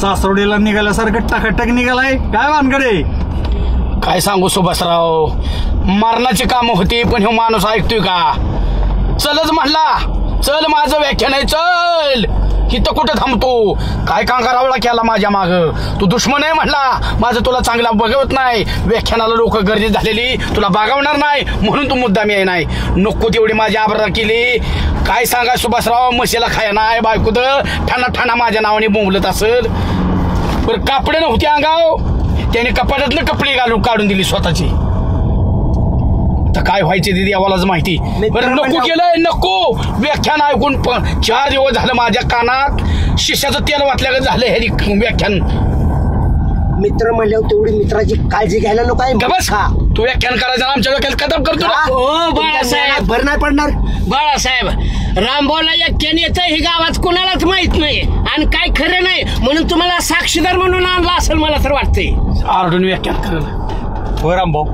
सासवडीला निघाल्यासारखं टकाटक निघालाय, काय वानकडे? काय सांगू सुभाषराव, मरणाची कामं होती पण हे माणूस ऐकतोय का? चलच म्हणला, चल माझं व्याख्यान आहे, चल. इथं कुठं थांबतो? काय कांगारावळा केला माझ्या माग. तू दुश्मन आहे म्हणला, माझं तुला चांगला बघवत नाही, व्याख्यानाला लोक गर्दी झालेली, तुला बघवणार नाही म्हणून तू मुद्दाम याय नाही. नको तेवढी माझी आबरा केली. काय सांगा सुभाषराव, म्हशीला खाया नाही बायकोद ठाणा ठाणा माझ्या नावाने बोंबलत असेल. बरं कापडे नव्हती अंगाव, त्याने कपाटातलं कपडे घालून काढून दिली स्वतःची. तर काय व्हायचे दिदी आम्हालाच माहिती. बरं नको केलंय, नको. व्याख्यान ऐकून 4 दिवस झालं माझ्या कानात शिष्याचं तेल वाटल्यागत झालं हे व्याख्यान. मित्र म्हणल्यावर तेवढी मित्राची काळजी घ्यायला नको आहे. बस तू व्याख्यान करायचं आमच्या डोक्यात कदम करतो. हो बाळासाहेब, भर नाही पडणार. बाळासाहेब, रामभाऊला व्याख्यान येतं हे गावात कोणालाच माहित नाही आणि काय खरं नाही म्हणून तुम्हाला साक्षीदार म्हणून आणला असेल मला तर वाटतंय. आरडून व्याख्यान करायला. हो रामभाऊ,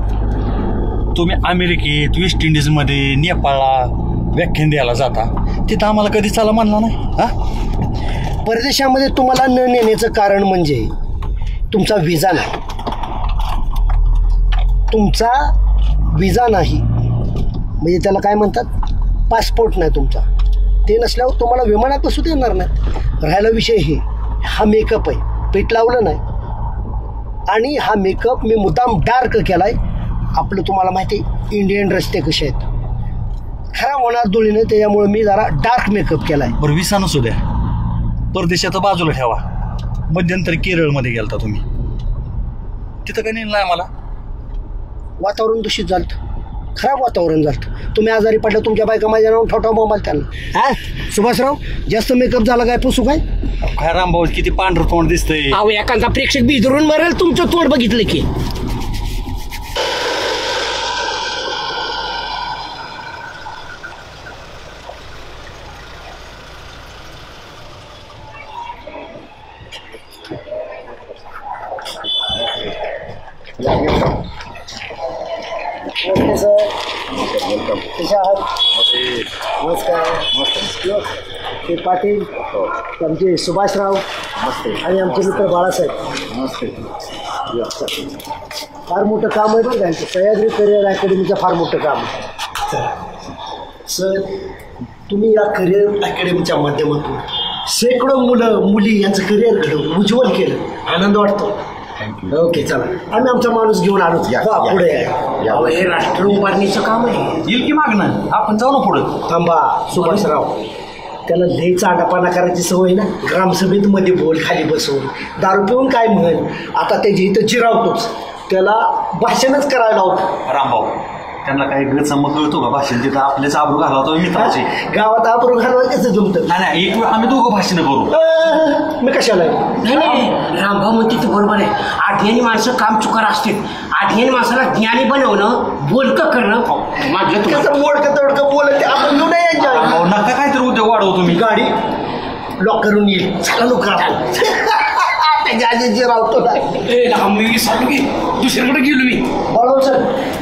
तुम्ही अमेरिकेत, वेस्ट इंडिजमध्ये, नेपाळला व्याख्यान द्यायला जाता, तिथं आम्हाला कधी चला म्हणला नाही. हा, परदेशामध्ये तुम्हाला न नेण्याचं कारण म्हणजे तुमचा विजा नाही. तुमचा विजा नाही म्हणजे त्याला काय म्हणतात, पासपोर्ट नाही तुमचा. ते नसल्यावर तुम्हाला विमानात बसू देणार नाही. राहायला विषय हे, हा मेकअप आहे, पीठ लावलं नाही. आणि हा मेकअप मी मुद्दाम डार्क केला आहे. आपलं तुम्हाला माहिती आहे इंडियन रस्ते कसे आहेत, खरा होणार धुळीने, त्याच्यामुळे मी जरा डार्क मेकअप केला आहे. बरं विसा नसू द्या, परदेशात बाजूला ठेवा. मध्यंतरी केरळमध्ये गेलता तुम्ही, तिथं काही नेलं नाही आम्हाला. वातावरण दूषित झालं, खराब वातावरण झालं. तुम्ही आजारी पडलं, तुमच्या बायका माझ्या नाव ठोठाव मोबाईल त्यांना. हा सुभाषराव, जास्त मेकअप झाला काय पुसू काय? काय रामभाऊ किती पांढरं तोंड दिसतंय. अहो एखादा प्रेक्षक बिदरून मरेल तुमचं तोंड बघितलं की. नमस्कार. ते पाटील, आमचे सुभाषराव आणि आमचे मित्र बाळासाहेब. फार मोठं काम आहे बरं का, सह्याद्री करिअर अकॅडमीचं फार मोठं काम आहे. सर, तुम्ही या करिअर अकॅडमीच्या माध्यमातून शेकडो मुलं मुली यांचं करिअर घडवून उज्ज्वल केलं, आनंद वाटतो. ओके, चला आम्ही आमचा माणूस घेऊन आलो. पुढे हे राष्ट्र उभारणीचं काम आहे. येईल की मागणं, आपण जाऊ ना पुढं. थांबा सुभाषराव, त्याला लईचा आडापाना करायची सवय ना. ग्रामसभेत मध्ये बोल, खाली बसून दारू पिऊन काय म्हण. आता त्याची इथं जिरावतोच, त्याला भाषणच करायला होतं. रामभाऊ, त्यांना काही गैरसमज कळतो का? भाषण तिथं आपल्याच आबरू घाला होतो मित्राची. गावात आबरू घालवा कसं जमतं? नाही, एक वेळ आम्ही दोघं भाषण करू. मी कशाला? नाही, रामभाऊ म्हणते ते बरोबर आहे. आज्ञानी माणसं काम चुकार असते. आज्ञानी माणसाला ज्ञानी बनवणं, बोलकं करणं माझं. कसं मोडकं तोडकं बोलत आपण घेऊन रामभाऊ नका काहीतरी उद्योग वाढवतो तुम्ही. गाडी लॉक करून येईल. चला लोक त्याच्या आधी जिरावतो ना. मी विसरलो की दुसरीकडे गेलो मी. बरोबर सर.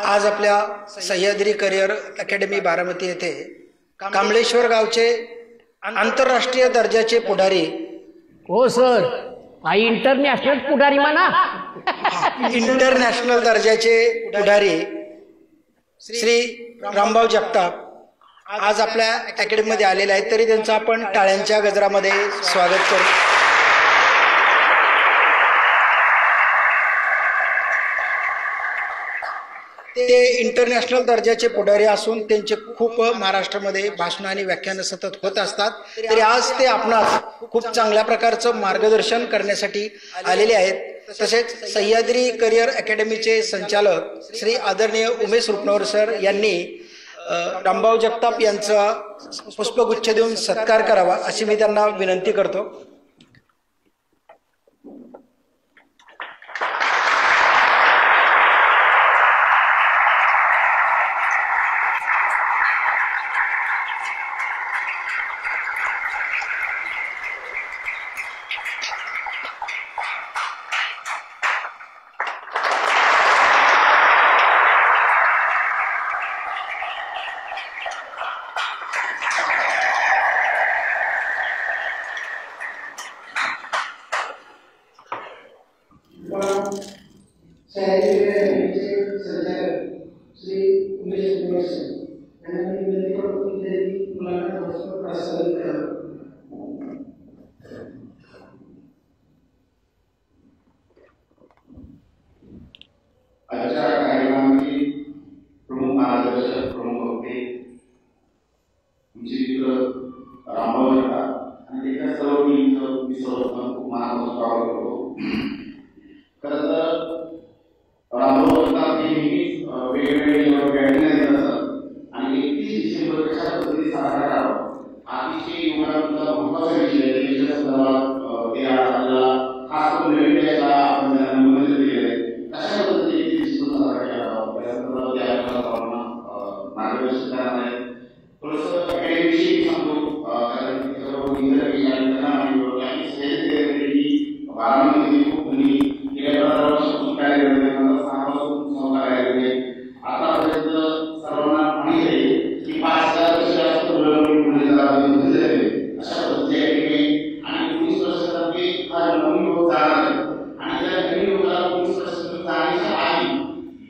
आज आपल्या सह्याद्री करिअर अकॅडमी बारामती येथे कांबळेश्वर गावचे आंतरराष्ट्रीय दर्जाचे पुढारी. हो सर, इंटरनॅशनल पुढारी म्हणा. इंटरनॅशनल दर्जाचे पुढारी श्री रामभाऊ जगताप आज आपल्या अकॅडमीमध्ये आलेले आहेत. तरी त्यांचं आपण टाळ्यांच्या गजरामध्ये स्वागत करू. ते ते इंटरनॅशनल दर्जाचे पुढारी असून त्यांचे खूप महाराष्ट्रामध्ये भाषणं आणि व्याख्यानं सतत होत असतात. तरी आज ते आपणास खूप चांगल्या प्रकारचं मार्गदर्शन करण्यासाठी आलेले आहेत. तसेच सह्याद्री करिअर अकॅडमीचे संचालक श्री आदरणीय उमेश रुपनवर सर यांनी रामभाऊ जगताप यांचा पुष्पगुच्छ देऊन सत्कार करावा अशी मी त्यांना विनंती करतो. आजच्या कार्यक्रमाची प्रमुख मार्गदर्शक प्रमुख वक्ते आमचे मित्र रामभाऊ जगताप आणि त्याच्या सर्व टीमचं मी सर्वप्रथम खूप मनापासून स्वागत करतो. खरं तर रामभाऊ जगताप हे नेहमीच वेगवेगळे व्याख्यानं देत असतात आणि 31 डिसेंबर कशा पद्धतीने साजरा करावा अतिशय योगाचा महत्त्वाचा विषय आहे. त्याच्या संदर्भात ते आपल्याला खास करून नवीन बॅचला आपण निमंत्रित केलेलं आहे. अशा पद्धतीने मार्गदर्शन करणार आहे. थोडंसं अकॅडमीविषयी सांगतो कारण सर्व इतर बारामतीमध्ये खूप मुली गेल्या 15 वर्षापासून कार्य करत आहेत. 6 वर्षापासून सहकार्य करत आहेत. आतापर्यंत सर्वांना माहिती आहे की 5000 वर्षात मुलींना अशा पद्धतीच्या ठिकाणी आणि 19 वर्षासाठी हा नवीन योग जाणार आहे आणि त्या नवीन योगाला 19 वर्षापर्यंत जाण्याच्या आधी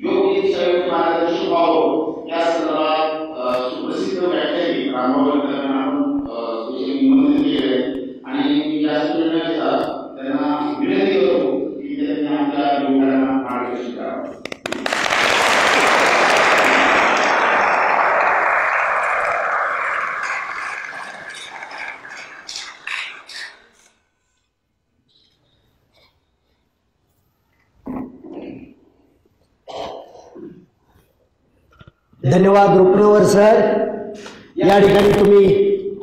योग्य दिशेने मार्गदर्शन व्हावं या संदर्भात सुप्रसिद्ध व्याख्यानी रामभाऊ जगताप आपण निमंत्रित केले आहे आणि जास्त वेळ न घेता त्यांना विनंती करतो की त्यांनी आपल्या योगाला मार्गदर्शन करावं. धन्यवाद रुपनवर सर. या ठिकाणी तुम्ही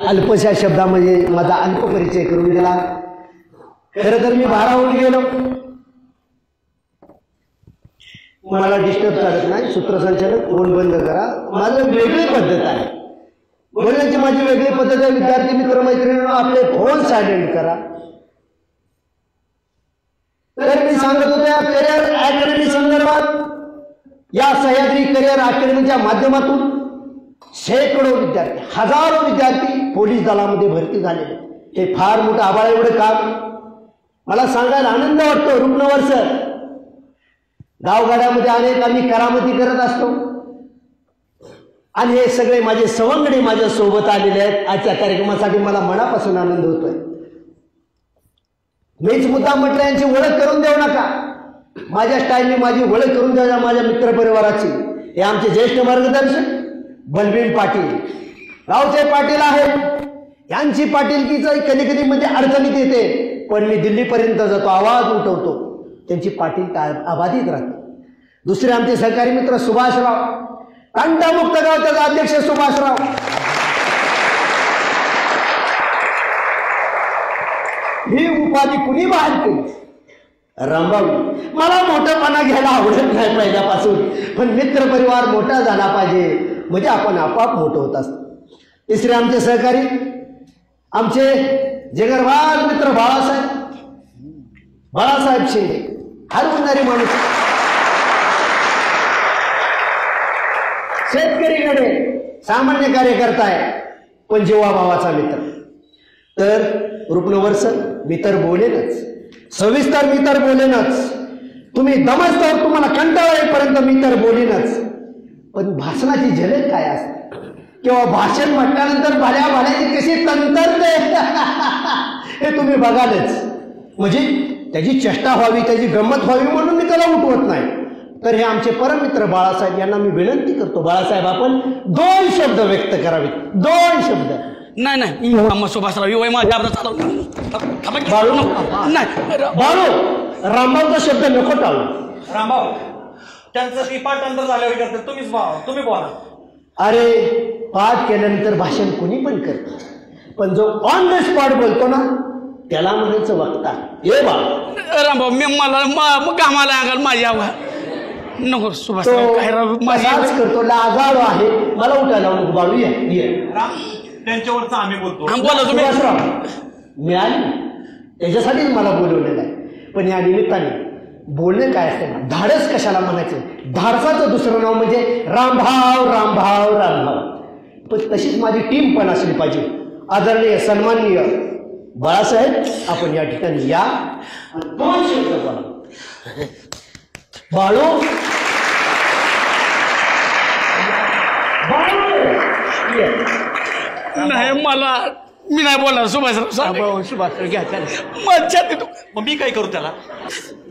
अल्पशा शब्दामध्ये माझा अल्प परिचय करून दिला. खरं तर मी भारावून गेलो, मला डिस्टर्ब चालत नाही. सूत्रसंचालक फोन बंद करा. माझं वेगळी पद्धत आहे बोलण्याची, माझी वेगळी पद्धत आहे. विद्यार्थी मित्रमैत्रिणींना आपले फोन सायलेंट करा. तर मी सांगत होतो करिअर अकॅडमी संदर्भात या सह्याद्री करिअर अकॅडमीच्या माध्यमातून शेकडो विद्यार्थी, हजारो विद्यार्थी पोलीस दलामध्ये भरती झालेले. हे फार मोठं आभाळ एवढं काम मला सांगायला आनंद वाटतो. रुपनवर सर, गावगाड्यामध्ये अनेक आम्ही करामती करत असतो आणि हे सगळे माझे सवंगडी माझ्या सोबत आलेले आहेत. आजच्या कार्यक्रमासाठी मला मनापासून आनंद होतोय. मीच मुद्दा म्हटलं यांची ओळख करून देऊ नका. माझ्या स्टाईलने माझी ओळख करून द्या माझ्या मित्रपरिवाराची. हे आमचे ज्येष्ठ मार्गदर्शक बलबीर पाटील, गावचे पाटील आहेत. यांची पाटीलकीचं कधी कधी म्हणजे अडचणीत येते, पण मी दिल्लीपर्यंत जातो, आवाज उठवतो, त्यांची पाटील अबाधित राहते. दुसरे आमचे सहकारी मित्र सुभाषराव, कांटामुक्त गाव त्याचा अध्यक्ष सुभाषराव. ही उपाधी कुणी बाहेर केली? रामभाऊ. मला मोठेपणा घ्यायला आवडत नाही पहिल्यापासून, पण मित्र परिवार मोठा झाला पाहिजे म्हणजे आपण आपोआप मोठं होत असतो. तिसरे आमचे सहकारी, आमचे जिगरबाज मित्र बाळासाहेब शिंदे, हरवणारी माणूस, शेतकरीकडे सामान्य कार्यकर्ता आहे पण जीवाभावाचा मित्र. तर रुपनवर सर, मी तर बोलेनच, सविस्तर मी तर बोलेनच, तुम्ही दमस्तवर तुम्हाला कंटाळा येईपर्यंत मी तर बोलेनच, पण भाषणाची झलक काय असते किंवा भाषण म्हटल्यानंतर भाल्या भाल्याची कशी तंतरते हे तुम्ही बघालच. म्हणजे त्याची चेष्टा व्हावी, त्याची गंमत व्हावी म्हणून मी त्याला उठवत नाही, तर हे आमचे परममित्र बाळासाहेब यांना मी विनंती करतो, बाळासाहेब आपण 2 शब्द व्यक्त करावेत, 2 शब्द. नाही नाही सुभाषराव युवा माझ्या बाळू नाही बाळू, रामभाऊचा शब्द नको टाळू. रामभाऊ त्यांचं ती पाठांतर झाल्यावर करतात, तुम्ही बोला. अरे पाठ केल्यानंतर भाषण कोणी पण करत, पण जो ऑन द स्पॉट बोलतो ना त्याला म्हणायचं वक्ता. ये बाळ रामभाऊ मी मला कामाला अंगाल माझ्या नको सुभाषराव काय राव मजाच करतो, लाजाळू आहे, मला उठायला नको. बाळू ये त्यांच्यावरच आम्ही बोलतो. बोला तुम्ही. सुभाषराव मिळाली त्याच्यासाठीच मला बोलवलेलं आहे, पण या निमित्ताने बोलणे काय असते ना, धाडस कशाला म्हणायचं, धाडसाचं दुसरं नाव म्हणजे रामभाव रामभाव रामभाव. पण तशीच माझी टीम पण असली पाहिजे. आदरणीय सन्माननीय बाळासाहेब आपण या ठिकाणी या, 2 शब्द बोला. बाळू नाही मी नाही बोलणार सुभाषराव. सुभाषराव घ्या मज्जा मग मी काय करू त्याला?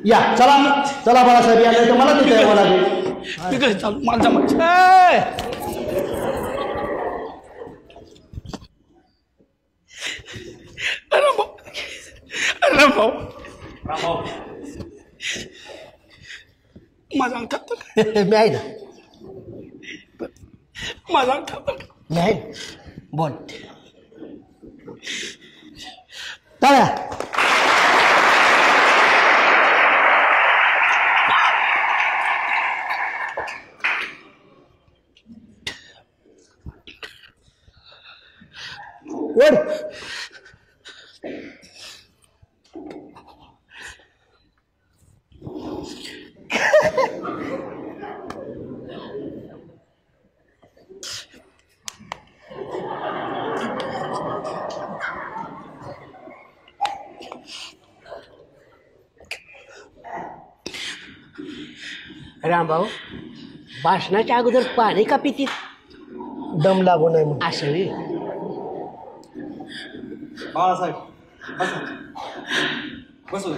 या, चला चला बाळासाहेब या, नाही तर मला तिथे यावं लागेल. मी कसं चालू माझा मज्जा रामभाऊ माझा अंग थांबतो का? मी आहे ना, माझा अंग थांबतो का? मी आहे. बोल टाळ्या. ओढ. रामभाऊ भाषणाच्या अगोदर पाणी का पितीत? दम लागू नये म्हणून. असं बाळासाहेब बसू.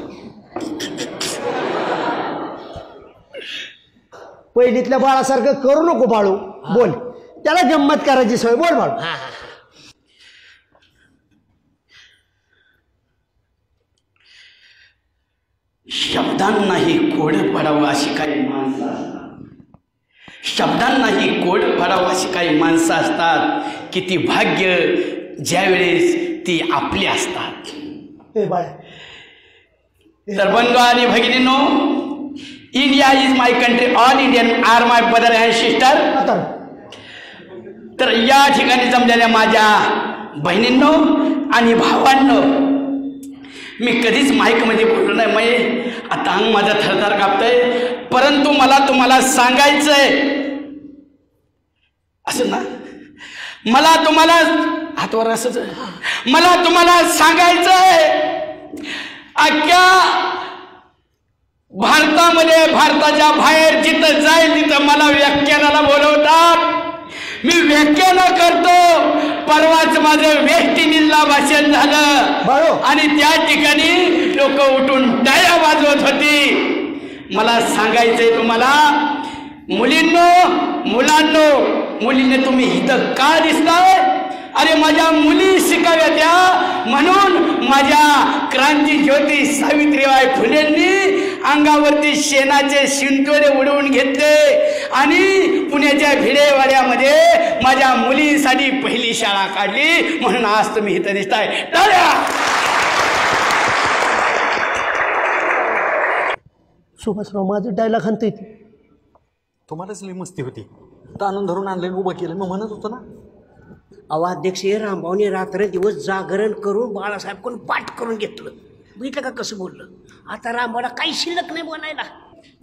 पहिलीतल्या बाळासारखं करू नको बाळू. बोल, त्याला गंमत करायची सोय. बोल बाळू. शब्दांनाही कोड पडावं अशी काही माणसं असतात. शब्दांनाही कोड पडावं अशी काही माणसं असतात. किती भाग्य ज्यावेळेस ती आपली असतात. तर बंधू आणि भगिनींनो, India is my country, all Indian are my brother and sister. तर या ठिकाणी जमलेल्या माझ्या बहिणींनो आणि भावांनो, मी कधीच माईकमध्ये बोललो नाही. मग आता अंग माझा थरथर कापतंय, परंतु मला तुम्हाला सांगायचंय असं ना, मला तुम्हाला हातवर असंच, मला तुम्हाला सांगायचंय अख्ख्या भारतामध्ये, भारताच्या बाहेर जिथं जाईल तिथं मला व्याख्यानाला बोलवतात. मी व्याख्यान करतो. परवाच माझं वेस्ट इंडिजला भाषण झालं आणि त्या ठिकाणी लोक उठून टाळ्या वाजवत होती. मला सांगायचंय तुम्हाला मुलींनो, मुलांनो, मुलींनी तुम्ही इथं का दिसताय? अरे माझ्या मुली शिकाव्या त्या म्हणून माझ्या क्रांती ज्योती सावित्रीबाई फुलेंनी अंगावरती शेणाचे शिंतोडे उडवून घेतले आणि पुण्याच्या भिडेवाड्यामध्ये माझ्या मुलींसाठी पहिली शाळा काढली. म्हणून आज तुम्ही इथं दिसताय. टाळ्या. सुभाषराव माझं डायलॉग हाणता येते. तुम्हालाच लई मस्ती होती. ताणून धरून आणलं, उभं केलं. मग म्हणत होतो ना, अवाध्यक्ष रामभाऊने रात्र दिवस जागरण करून बाळासाहेब कोण पाठ करून घेतलं. बघितलं का कसं बोललं? आता रामभाऊला काही शिल्लक नाही बोलायला.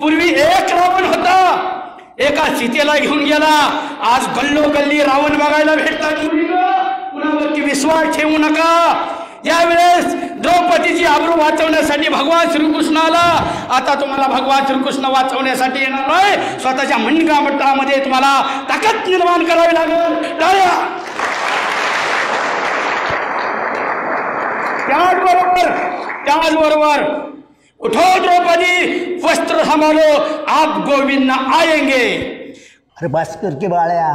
पूर्वी एक रावण होता, एका सीतेला घेऊन गेला. आज गल्लोगल्ली रावण बघायला भेटतात. कुणावरती विश्वास ठेवू नका. यावेळेस द्रौपदीची आबरू वाचवण्यासाठी भगवान श्रीकृष्ण आला. आता तुम्हाला भगवान श्रीकृष्ण वाचवण्यासाठी येणार नाही, स्वतःच्या मनगटामध्ये तुम्हाला ताकद निर्माण करावी लागेल. टाळ्या. त्याचबरोबर उठो द्रौपदी, वस्त्र संभालो, आप गोविंद न आएंगे। अरे बस कर के बाळ्या,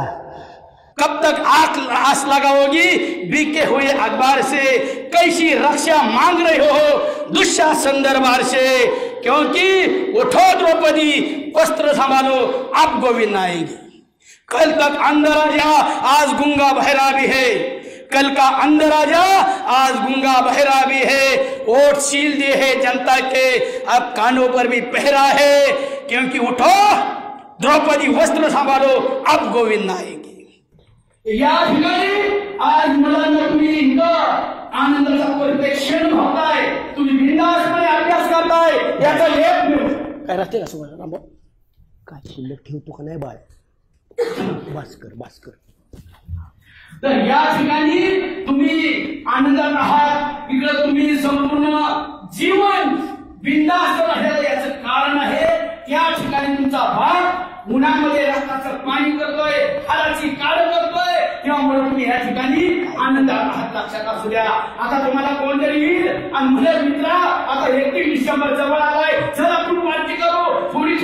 कब तक आस लगाओगी बिके हुए अखबार से, कैसी रक्षा मांग रहे हो दुशासन दरबार से, क्योंकि उठो द्रौपदी वस्त्र संभालो, आप गोविंद आएंगे। कल तक अंदर आजा, आज गूंगा बहरा भी है, कल का अंदर आजा, आज गूंगा बहरा भी है, वोट सील दिए है जनता के, अब कानों पर भी पहरा है, क्योंकि उठो द्रौपदी वस्त्र संभालो, अब गोविंद आएंगे। या ठिकाणी आज मुलांना तुम्ही इतकं आनंदाचा परिप्रेक्षण होताय, तुम्ही बिनधास्तपणे अभ्यास करताय, याचा लेख मिळू काय राहते का सुभाष रामभाऊ? काय शिल्लक ठेवतो का नाही बाळ? भास्कर तर या ठिकाणी तुम्ही आनंदात आहात, इकडे तुम्ही संपूर्ण जीवन बिनधास्त राहिलं, याचं कारण आहे त्या ठिकाणी तुमचा भाग उन्हामध्ये रक्ताचं पाणी करतोय, हाडाची काळ करतोय, त्यामुळे तुम्ही या ठिकाणी आनंदात आहात, लक्षात असू द्या। आता तुम्हाला कोणतरी येईल आणि म्हणेल मित्रा आता 31 डिसेंबर जवळ आलाय, चला आपण पार्टी करू, थोडी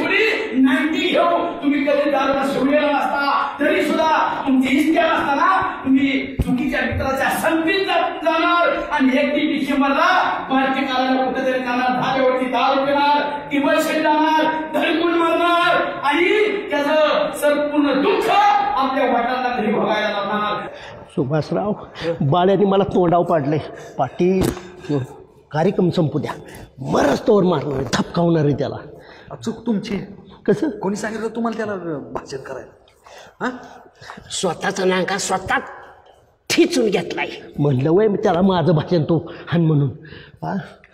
90 घेऊ। तुम्ही कधी दारूला सोडलेला नसता तरी सुद्धा तुमची इच्छा नसताना तुम्ही चुकीच्या मित्राच्या संगतीत जाणार आणि 31 डिसेंबरला पार्टी करायला कुठेतरी जाणार, धाब्यावरती दारू पिणार, टिबल शेड जाणार, धडकून मारणार आणि त्याचं संपूर्ण दुःख आपल्या वाटाला घरी भोगायला लागणार। सुभाषराव, बाळ्याने मला तोंडाव पाडले, पाटील कार्यक्रम संपू द्या, मरस्तोवर मारणार आहे, धपकावणार आहे त्याला। चूक तुमची, कसं कोणी सांगितलं तुम्हाला त्याला भाषण करायला? हा, स्वतःचा नांगा स्वतः ठिचून घेतलाय। म्हणलं वय मी त्याला माझं भाषण तो हान म्हणून।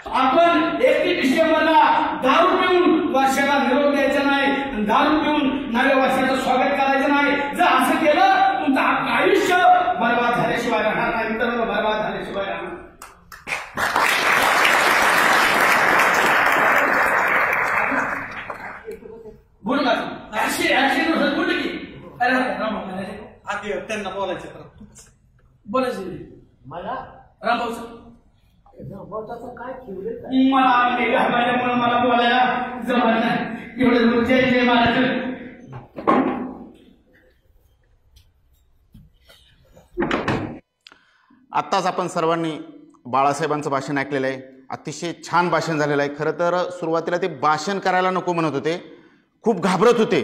आपण 31 डिसेंबरला दारू पिऊन वर्षाला निरोप द्यायचा नाही, दारू पिऊन नव्या वर्षाचं स्वागत करायचं नाही। जर असं केलं तुमचं आयुष्य बर्बाद झाल्याशिवाय राहणार नाही, मित्रांनो, बर्बाद झाल्याशिवाय राहणार। बोल का ऍक्शन बोल की त्यांना बोलायचं बोलायचं मला रामभाऊ काय मला मला बोलायला जमत नाही, एवढं जय महाराज। आत्ताच आपण सर्वांनी बाळासाहेबांचं भाषण ऐकलेलं आहे, अतिशय छान भाषण झालेलं आहे। खरं तर सुरुवातीला ते भाषण करायला नको म्हणत होते, खूप घाबरत होते,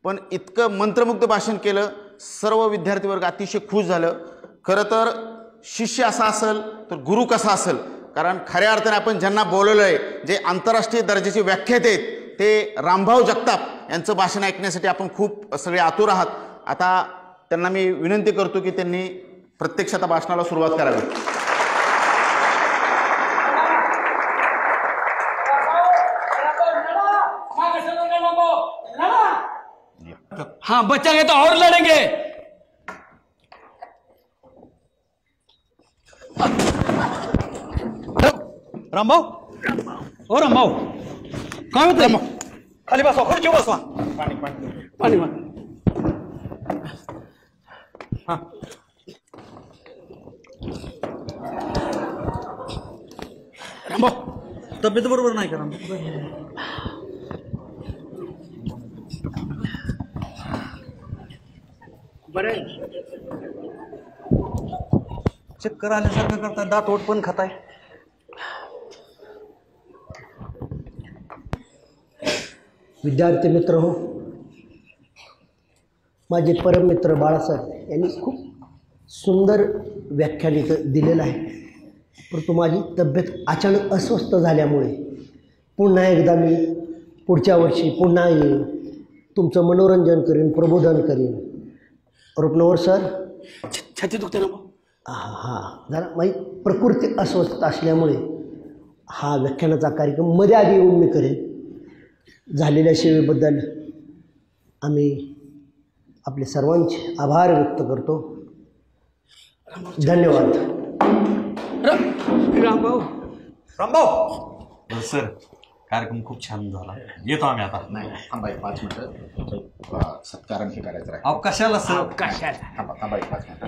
पण इतकं मंत्रमुग्ध भाषण केलं, सर्व विद्यार्थी वर्ग अतिशय खुश झालं। खरं तर शिष्य असा असेल तर गुरु कसा असेल, कारण खऱ्या अर्थाने आपण ज्यांना बोलवलं आहे, जे आंतरराष्ट्रीय दर्जाचे व्याख्याते आहेत, ते रामभाऊ जगताप यांचं भाषण ऐकण्यासाठी आपण खूप सगळे आतुर आहात। आता त्यांना मी विनंती करतो की त्यांनी प्रत्यक्षात भाषणाला सुरुवात करावी। हाँ, बच्चा तो और लड़ेंगे। रामभाऊ, ओ रामभाऊ, काय होतं? खाली बसवा, खुर्ची बसवा, पाणी हा। रामभाऊ, तब्येत बरोबर नाही का रामभाऊ? बरं चक्कर आल्यासारखं करताय, दात ओट पण खाताय। विद्यार्थी मित्र हो, माझे परममित्र बाळासाहेब यांनी खूप सुंदर व्याख्यान इथं दिलेलं आहे, परंतु माझी तब्येत अचानक अस्वस्थ झाल्यामुळे पुन्हा एकदा मी पुढच्या वर्षी पुन्हा येईन, तुमचं मनोरंजन करीन, प्रबोधन करीन। रुपनवर सर, छाती दुखते ना? हां, जरा माझी प्रकृती अस्वस्थ असल्यामुळे हा व्याख्यानाचा कार्यक्रम मध्ये आधी येऊन मी करेन। झालेल्या सेवेबद्दल आम्ही आपले सर्वांचे आभार व्यक्त करतो, धन्यवाद। रामभाऊ सर, कार्यक्रम खूप छान झाला, येतो आम्ही आता। नाही थांबा 5 मिनिटं, सत्कारण हे करायचं आहे। अहो कशाला सर? कशाला थांबा 5 मिनिटं।